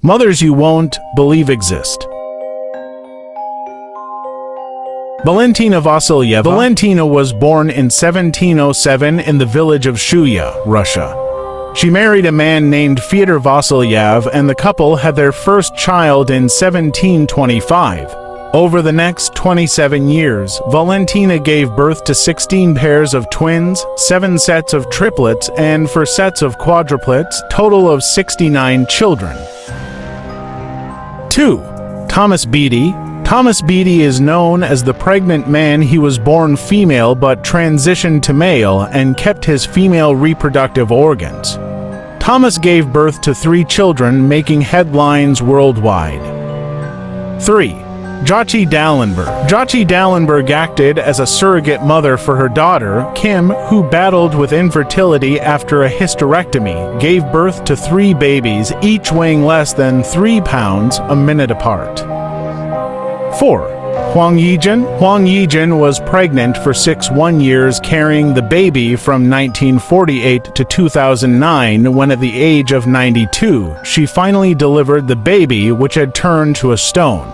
Mothers you won't believe exist. Valentina Vasilyeva. Valentina was born in 1707 in the village of Shuya, Russia. She married a man named Fyodor Vasilyev, and the couple had their first child in 1725. Over the next 27 years, Valentina gave birth to 16 pairs of twins, 7 sets of triplets, and 4 sets of quadruplets, total of 69 children. 2. Thomas Beatty. Thomas Beatty is known as the pregnant man. He was born female but transitioned to male and kept his female reproductive organs. Thomas gave birth to 3 children, making headlines worldwide. 3. Jochi Dallenberg. Jochi Dallenberg acted as a surrogate mother for her daughter, Kim, who battled with infertility after a hysterectomy, gave birth to 3 babies, each weighing less than 3 pounds, a minute apart. 4. Huang Yijin. Huang Yijin was pregnant for 1 years, carrying the baby from 1948 to 2009, when at the age of 92, she finally delivered the baby, which had turned to a stone.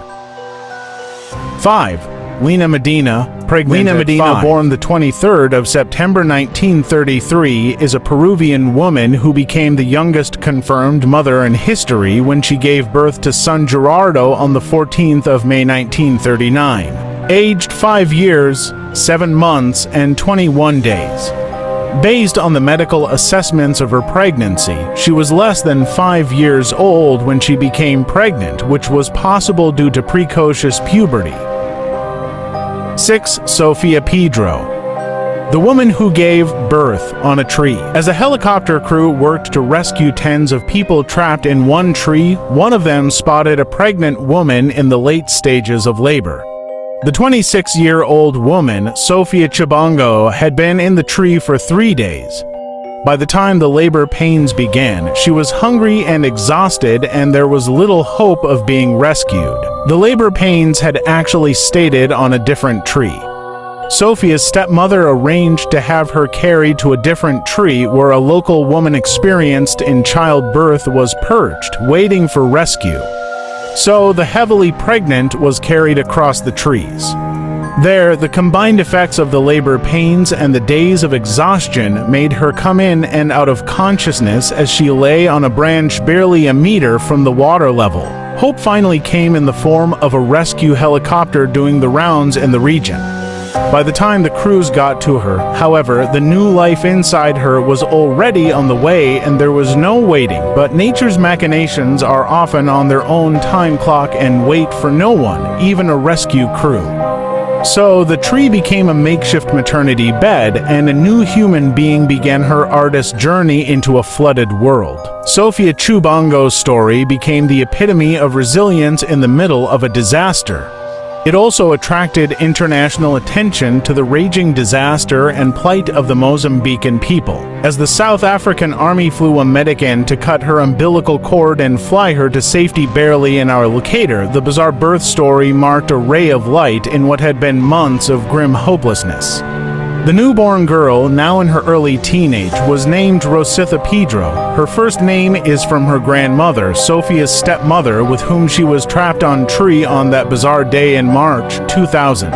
5. Lena Medina. Lena Medina, born the 23rd of September 1933, is a Peruvian woman who became the youngest confirmed mother in history when she gave birth to son Gerardo on the 14th of May 1939. Aged 5 years, 7 months, and 21 days. Based on the medical assessments of her pregnancy, she was less than 5 years old when she became pregnant, which was possible due to precocious puberty. 6. Sofia Pedro. The woman who gave birth on a tree. As a helicopter crew worked to rescue tens of people trapped in one tree, one of them spotted a pregnant woman in the late stages of labor. The 26-year-old woman, Sofia Chibongo, had been in the tree for 3 days. By the time the labor pains began, she was hungry and exhausted, and there was little hope of being rescued. The labor pains had actually stayed on a different tree. Sophia's stepmother arranged to have her carried to a different tree where a local woman experienced in childbirth was perched, waiting for rescue. So the heavily pregnant was carried across the trees. There, the combined effects of the labor pains and the days of exhaustion made her come in and out of consciousness as she lay on a branch barely a meter from the water level. Hope finally came in the form of a rescue helicopter doing the rounds in the region. By the time the crews got to her, however, the new life inside her was already on the way and there was no waiting. But nature's machinations are often on their own time clock and wait for no one, even a rescue crew. So the tree became a makeshift maternity bed, and a new human being began her artist's journey into a flooded world. Sofia Chibongo's story became the epitome of resilience in the middle of a disaster. It also attracted international attention to the raging disaster and plight of the Mozambican people. As the South African army flew a medic in to cut her umbilical cord and fly her to safety barely in our locator, the bizarre birth story marked a ray of light in what had been months of grim hopelessness. The newborn girl, now in her early teenage, was named Rositha Pedro. Her first name is from her grandmother, Sophia's stepmother, with whom she was trapped on tree on that bizarre day in March 2000.